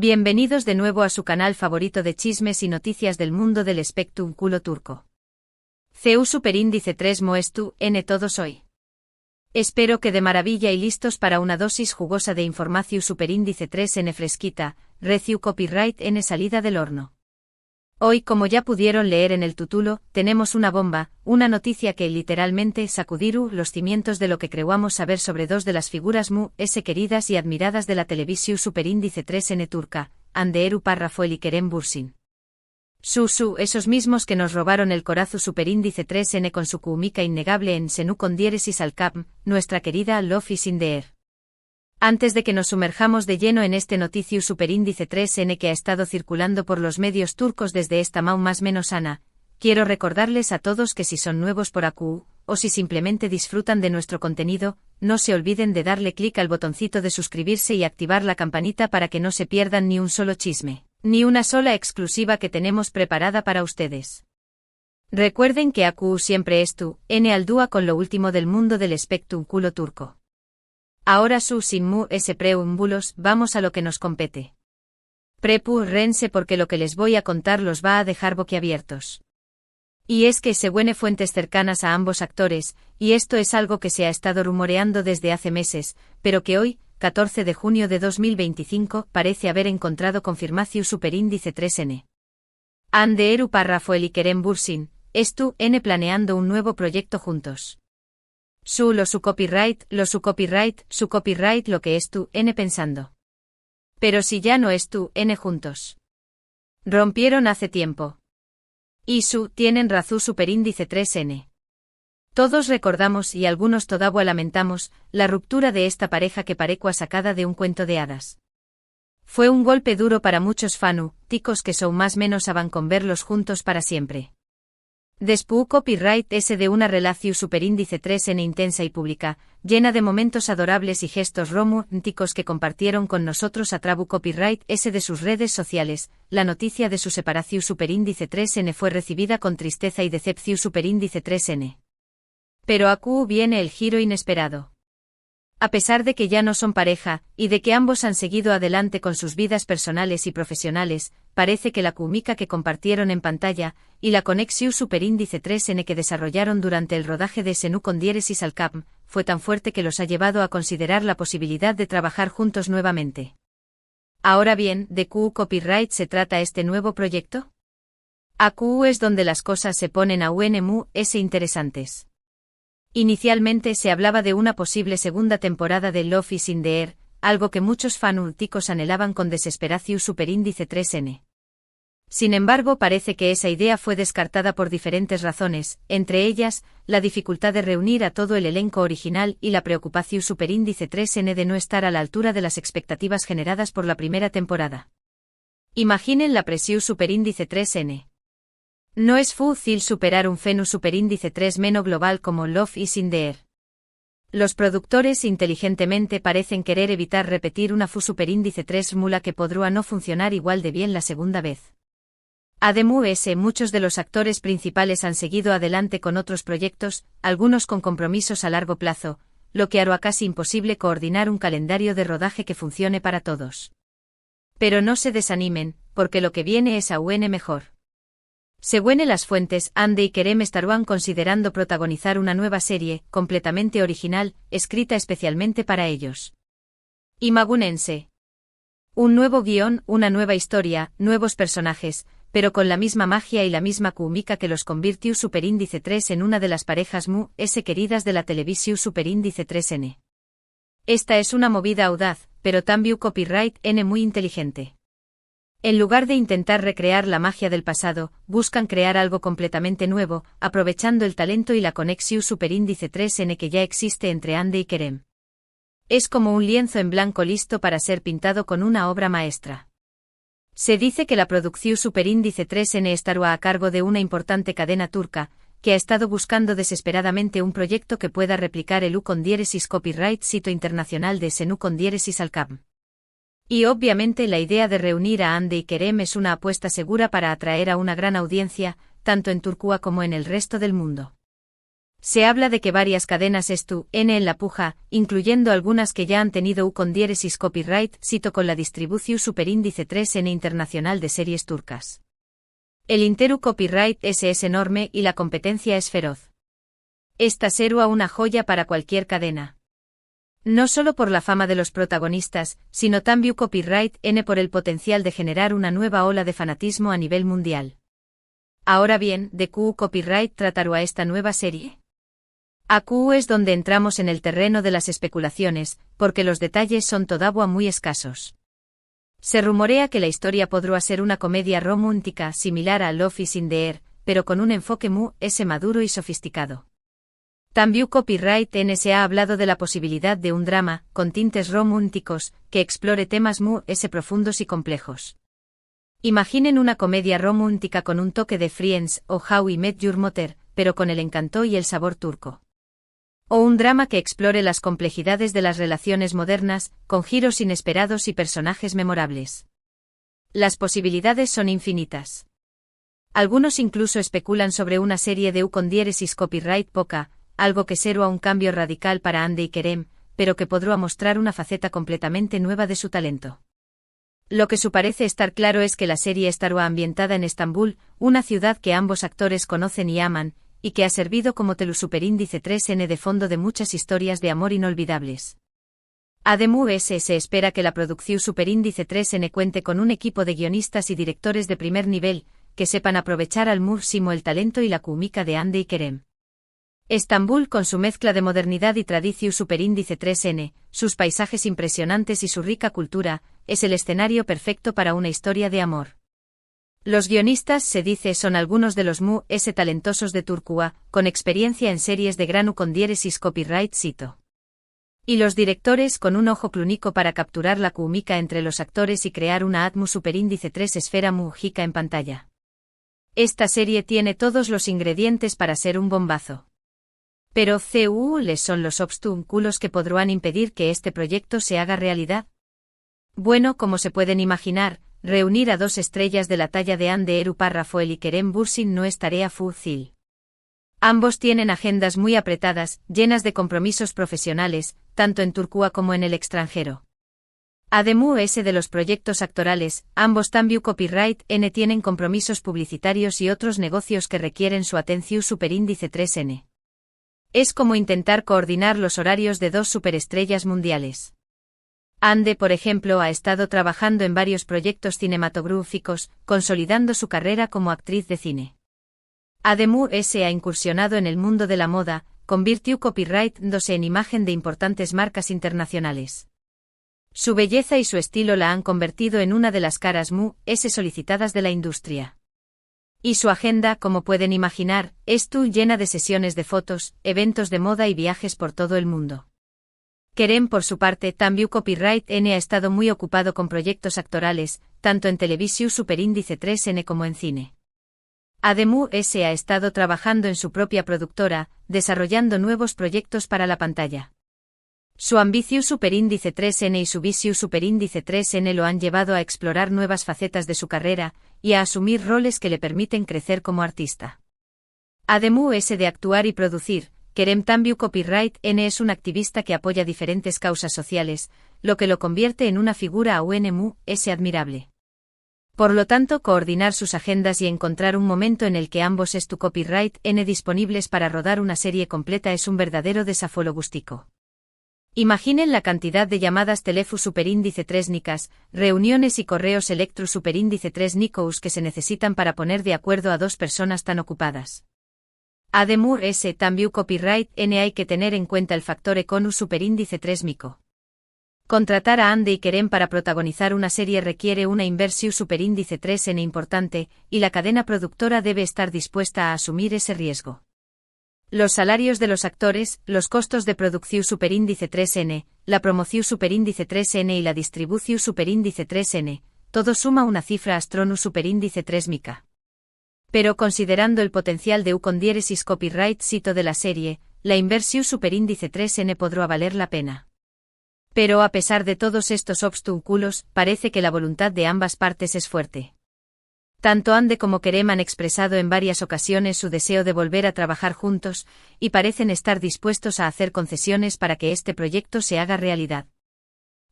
Bienvenidos de nuevo a su canal favorito de chismes y noticias del mundo del espectáculo turco. CU Superíndice 3 Moestu N todos hoy. Espero que de maravilla y listos para una dosis jugosa de información Superíndice 3 N fresquita, reciu copyright N salida del horno. Hoy, como ya pudieron leer en el título, tenemos una bomba, una noticia que literalmente sacudiru los cimientos de lo que creíamos saber sobre dos de las figuras queridas y admiradas de la televisión Superíndice 3N turca, Hande Parrafoel y Kerem Bürsin. Esos mismos que nos robaron el corazón Superíndice 3N con su cúmica innegable en Senu con diéresis al cap, nuestra querida Love is in the air. Antes de que nos sumerjamos de lleno en este noticio Superíndice 3N que ha estado circulando por los medios turcos desde esta más menos ana, quiero recordarles a todos que si son nuevos por AQ, o si simplemente disfrutan de nuestro contenido, no se olviden de darle clic al botoncito de suscribirse y activar la campanita para que no se pierdan ni un solo chisme, ni una sola exclusiva que tenemos preparada para ustedes. Recuerden que AQ siempre es tu, N al dúa con lo último del mundo del espectáculo turco. Ahora sin preámbulos, vamos a lo que nos compete. Rense porque lo que les voy a contar los va a dejar boquiabiertos. Y es que según fuentes cercanas a ambos actores, y esto es algo que se ha estado rumoreando desde hace meses, pero que hoy, 14 de junio de 2025, parece haber encontrado confirmación Superíndice 3N. Hande Parrafoel y Kerem Bürsin, N planeando un nuevo proyecto juntos. Su copyright, lo que es tu, N pensando. Pero si ya no es tu, N juntos. Rompieron hace tiempo. Y tienen razón Superíndice 3N. Todos recordamos y algunos todavía lamentamos, la ruptura de esta pareja que parecua sacada de un cuento de hadas. Fue un golpe duro para muchos ticos que son más menos aban con verlos juntos para siempre. Después copyright S de una relación Superíndice 3N intensa y pública, llena de momentos adorables y gestos románticos que compartieron con nosotros a través copyright S de sus redes sociales, la noticia de su separación Superíndice 3N fue recibida con tristeza y decepción Superíndice 3N. Pero aquí viene el giro inesperado. A pesar de que ya no son pareja, y de que ambos han seguido adelante con sus vidas personales y profesionales, parece que la química que compartieron en pantalla, y la conexión Superíndice 3N que desarrollaron durante el rodaje de Senu con diéresis al cap, fue tan fuerte que los ha llevado a considerar la posibilidad de trabajar juntos nuevamente. Ahora bien, ¿de qué copyright se trata este nuevo proyecto? Aquí es donde las cosas se ponen interesantes. Inicialmente se hablaba de una posible segunda temporada de Love is in the air, algo que muchos fanáticos anhelaban con desesperación Superíndice 3N. Sin embargo, parece que esa idea fue descartada por diferentes razones, entre ellas, la dificultad de reunir a todo el elenco original y la preocupación Superíndice 3N de no estar a la altura de las expectativas generadas por la primera temporada. Imaginen la presión Superíndice 3N. No es fácil superar un Superíndice 3 global como Love is in the air. Los productores inteligentemente parecen querer evitar repetir una Superíndice 3 mula que podría no funcionar igual de bien la segunda vez. Además, muchos de los actores principales han seguido adelante con otros proyectos, algunos con compromisos a largo plazo, lo que hará casi imposible coordinar un calendario de rodaje que funcione para todos. Pero no se desanimen, porque lo que viene es aún mejor. Según las fuentes, Hande y Kerem estarán considerando protagonizar una nueva serie, completamente original, escrita especialmente para ellos. Imagúnense. Un nuevo guión, una nueva historia, nuevos personajes, pero con la misma magia y la misma química que los convirtió Superíndice 3 en una de las parejas queridas de la televisión Superíndice 3N. Esta es una movida audaz, pero también copyright N muy inteligente. En lugar de intentar recrear la magia del pasado, buscan crear algo completamente nuevo, aprovechando el talento y la conexión Superíndice 3N que ya existe entre Hande y Kerem. Es como un lienzo en blanco listo para ser pintado con una obra maestra. Se dice que la producción Superíndice 3N estará a cargo de una importante cadena turca, que ha estado buscando desesperadamente un proyecto que pueda replicar el con diéresis copyright sito internacional de Senu con diéresis al cap. Y obviamente la idea de reunir a Hande y Kerem es una apuesta segura para atraer a una gran audiencia, tanto en Turquía como en el resto del mundo. Se habla de que varias cadenas N en la puja, incluyendo algunas que ya han tenido U con diéresis copyright sito con la distribución superíndice 3N internacional de series turcas. El interu copyright es enorme y la competencia es feroz. Esta será una joya para cualquier cadena. No solo por la fama de los protagonistas, sino también copyright N por el potencial de generar una nueva ola de fanatismo a nivel mundial. Ahora bien, ¿de qué copyright tratará esta nueva serie? Aquí es donde entramos en el terreno de las especulaciones, porque los detalles son todavía muy escasos. Se rumorea que la historia podrá ser una comedia romántica similar a Love is in the Air, pero con un enfoque muy maduro y sofisticado. También copyright N se ha hablado de la posibilidad de un drama, con tintes románticos, que explore temas muy profundos y complejos. Imaginen una comedia romántica con un toque de Friends o How I Met Your Mother, pero con el encanto y el sabor turco. O un drama que explore las complejidades de las relaciones modernas, con giros inesperados y personajes memorables. Las posibilidades son infinitas. Algunos incluso especulan sobre una serie de U con diéresis copyright poca, algo que será un cambio radical para Hande y Kerem, pero que podrá mostrar una faceta completamente nueva de su talento. Lo que parece estar claro es que la serie estará ambientada en Estambul, una ciudad que ambos actores conocen y aman, y que ha servido como superíndice 3N de fondo de muchas historias de amor inolvidables. Además, se espera que la producción superíndice 3N cuente con un equipo de guionistas y directores de primer nivel, que sepan aprovechar al máximo el talento y la química de Hande y Kerem. Estambul, con su mezcla de modernidad y tradición superíndice 3N, sus paisajes impresionantes y su rica cultura, es el escenario perfecto para una historia de amor. Los guionistas, se dice, son algunos de los talentosos de Turquía, con experiencia en series de gran U con diéresis copyright sito. Y los directores, con un ojo clínico para capturar la química entre los actores y crear una atmu superíndice 3 esfera múgica en pantalla. Esta serie tiene todos los ingredientes para ser un bombazo. Pero ¿les son los obstáculos que podrán impedir que este proyecto se haga realidad? Bueno, como se pueden imaginar, reunir a dos estrellas de la talla de Hande Erupar Rafael y Kerem Bürsin no es tarea fácil. Ambos tienen agendas muy apretadas, llenas de compromisos profesionales, tanto en Turquía como en el extranjero. Además de los proyectos actorales, ambos también copyright N tienen compromisos publicitarios y otros negocios que requieren su atención superíndice 3N. Es como intentar coordinar los horarios de dos superestrellas mundiales. Hande, por ejemplo, ha estado trabajando en varios proyectos cinematográficos, consolidando su carrera como actriz de cine. Además, se ha incursionado en el mundo de la moda, convirtió copyright-dándose en imagen de importantes marcas internacionales. Su belleza y su estilo la han convertido en una de las caras solicitadas de la industria. Y su agenda, como pueden imaginar, es llena de sesiones de fotos, eventos de moda y viajes por todo el mundo. Kerem, por su parte, también copyright N ha estado muy ocupado con proyectos actorales, tanto en televisión superíndice 3N como en cine. Además, ha estado trabajando en su propia productora, desarrollando nuevos proyectos para la pantalla. Su ambición superíndice 3N y su visión superíndice 3N lo han llevado a explorar nuevas facetas de su carrera, y a asumir roles que le permiten crecer como artista. Además de actuar y producir, Kerem también copyright N es un activista que apoya diferentes causas sociales, lo que lo convierte en una figura aún admirable. Por lo tanto, coordinar sus agendas y encontrar un momento en el que ambos copyright N disponibles para rodar una serie completa es un verdadero desafío logístico. Imaginen la cantidad de llamadas teléfono superíndice 3 nicas, reuniones y correos electro superíndice 3 nicos que se necesitan para poner de acuerdo a dos personas tan ocupadas. Además, también copyright N hay que tener en cuenta el factor econus superíndice 3 mico. Contratar a Hande y Kerem para protagonizar una serie requiere una inversión superíndice 3N importante, y la cadena productora debe estar dispuesta a asumir ese riesgo. Los salarios de los actores, los costos de producción superíndice 3N, la promoción superíndice 3N y la distribución superíndice 3N, todo suma una cifra astronus superíndice 3 mica. Pero considerando el potencial de U con diéresis copyright sito de la serie, la inversión superíndice 3N podrá valer la pena. Pero a pesar de todos estos obstáculos, parece que la voluntad de ambas partes es fuerte. Tanto Hande como Kerem han expresado en varias ocasiones su deseo de volver a trabajar juntos, y parecen estar dispuestos a hacer concesiones para que este proyecto se haga realidad.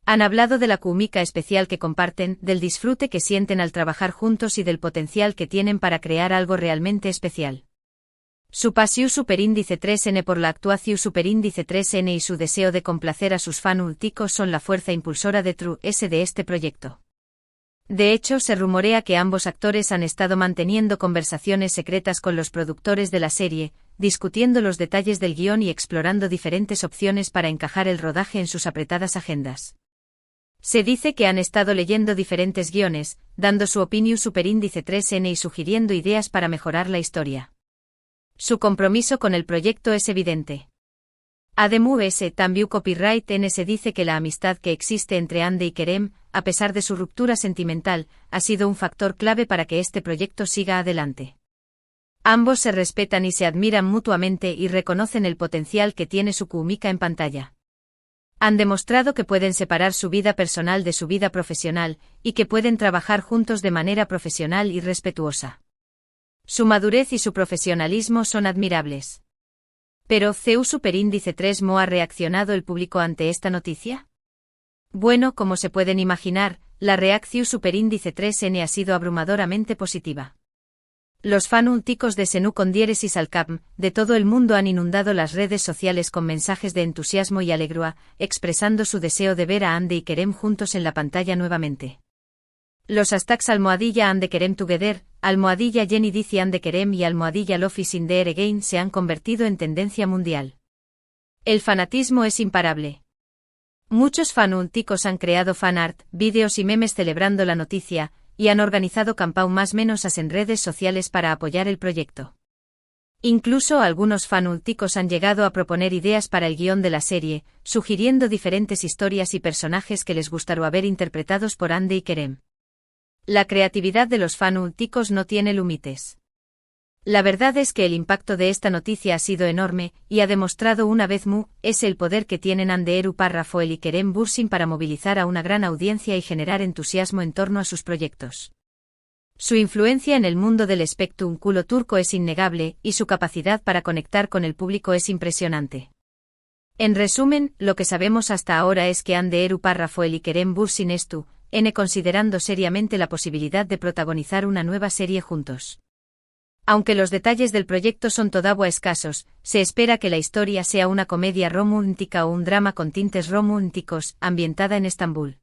Han hablado de la química especial que comparten, del disfrute que sienten al trabajar juntos y del potencial que tienen para crear algo realmente especial. Su pasión superíndice 3N por la actuación superíndice 3N y su deseo de complacer a sus fans últicos son la fuerza impulsora de True S de este proyecto. De hecho, se rumorea que ambos actores han estado manteniendo conversaciones secretas con los productores de la serie, discutiendo los detalles del guión y explorando diferentes opciones para encajar el rodaje en sus apretadas agendas. Se dice que han estado leyendo diferentes guiones, dando su opinión superíndice 3N y sugiriendo ideas para mejorar la historia. Su compromiso con el proyecto es evidente. Además, también Copyright N se dice que la amistad que existe entre Hande y Kerem, a pesar de su ruptura sentimental, ha sido un factor clave para que este proyecto siga adelante. Ambos se respetan y se admiran mutuamente y reconocen el potencial que tiene su química en pantalla. Han demostrado que pueden separar su vida personal de su vida profesional, y que pueden trabajar juntos de manera profesional y respetuosa. Su madurez y su profesionalismo son admirables. Pero, ¿CU superíndice 3 ¿Cómo ha reaccionado el público ante esta noticia? Bueno, como se pueden imaginar, la reacción superíndice 3N ha sido abrumadoramente positiva. Los fanáticos de Senú con diéresis al cap de todo el mundo han inundado las redes sociales con mensajes de entusiasmo y alegría, expresando su deseo de ver a Hande y Kerem juntos en la pantalla nuevamente. Los hashtags _Hande Kerem Together, _Jenny dice Hande Kerem y _Love is in the air again se han convertido en tendencia mundial. El fanatismo es imparable. Muchos fanáticos han creado fanart, vídeos y memes celebrando la noticia, y han organizado campañas más menos en redes sociales para apoyar el proyecto. Incluso algunos fanáticos han llegado a proponer ideas para el guión de la serie, sugiriendo diferentes historias y personajes que les gustaría ver interpretados por Hande y Kerem. La creatividad de los fanáticos no tiene límites. La verdad es que el impacto de esta noticia ha sido enorme, y ha demostrado una vez más el poder que tienen Hande Rafael y Kerem Bürsin para movilizar a una gran audiencia y generar entusiasmo en torno a sus proyectos. Su influencia en el mundo del espectáculo turco es innegable, y su capacidad para conectar con el público es impresionante. En resumen, lo que sabemos hasta ahora es que Hande Rafael y Kerem Bürsin considerando seriamente la posibilidad de protagonizar una nueva serie juntos. Aunque los detalles del proyecto son todavía escasos, se espera que la historia sea una comedia romántica o un drama con tintes románticos, ambientada en Estambul.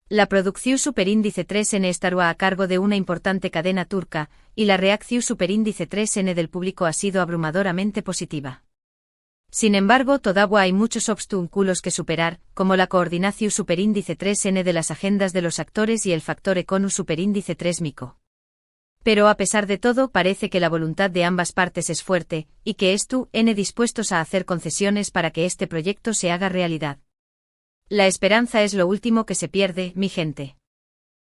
La producción superíndice 3N estará a cargo de una importante cadena turca, y la reacción superíndice 3N del público ha sido abrumadoramente positiva. Sin embargo, todavía hay muchos obstáculos que superar, como la coordinación superíndice 3N de las agendas de los actores y el factor econo superíndice 3 mico. Pero a pesar de todo parece que la voluntad de ambas partes es fuerte, y que están dispuestos a hacer concesiones para que este proyecto se haga realidad. La esperanza es lo último que se pierde, mi gente.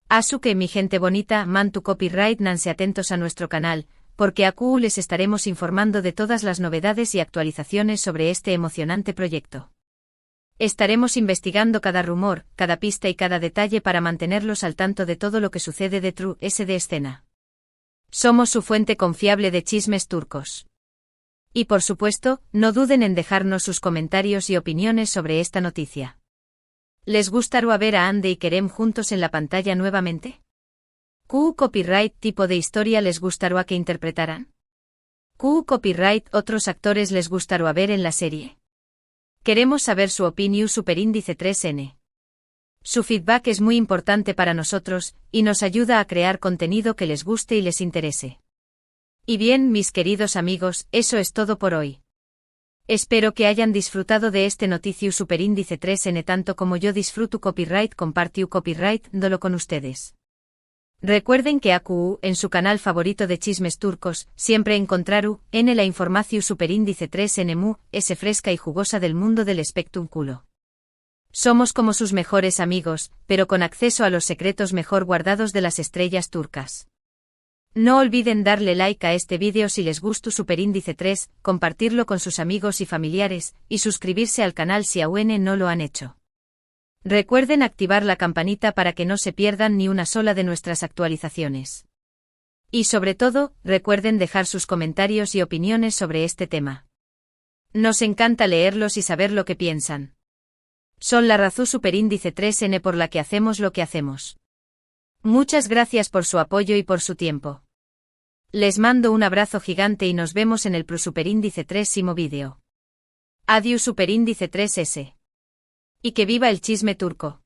Así que mi gente bonita, tu copyright nanse atentos a nuestro canal, porque aquí les estaremos informando de todas las novedades y actualizaciones sobre este emocionante proyecto. Estaremos investigando cada rumor, cada pista y cada detalle para mantenerlos al tanto de todo lo que sucede de True S de escena. Somos su fuente confiable de chismes turcos. Y por supuesto, no duden en dejarnos sus comentarios y opiniones sobre esta noticia. ¿Les gustaría ver a Hande y Kerem juntos en la pantalla nuevamente? ¿Qué copyright tipo de historia les gustaría que interpretaran? ¿Qué copyright otros actores les gustaría ver en la serie? Queremos saber su opinión superíndice 3N. Su feedback es muy importante para nosotros, y nos ayuda a crear contenido que les guste y les interese. Y bien, mis queridos amigos, eso es todo por hoy. Espero que hayan disfrutado de este noticio superíndice 3N tanto como yo disfruto copyright compartiu copyright dolo con ustedes. Recuerden que AQU, en su canal favorito de chismes turcos, siempre encontraru la información superíndice 3N mu, fresca y jugosa del mundo del espectáculo. Somos como sus mejores amigos, pero con acceso a los secretos mejor guardados de las estrellas turcas. No olviden darle like a este vídeo si les gustó superíndice 3, compartirlo con sus amigos y familiares, y suscribirse al canal si aún no lo han hecho. Recuerden activar la campanita para que no se pierdan ni una sola de nuestras actualizaciones. Y sobre todo, recuerden dejar sus comentarios y opiniones sobre este tema. Nos encanta leerlos y saber lo que piensan. Son la razón superíndice 3n por la que hacemos lo que hacemos. Muchas gracias por su apoyo y por su tiempo. Les mando un abrazo gigante y nos vemos en el superíndice 3º vídeo. Adiós superíndice 3s. Y que viva el chisme turco.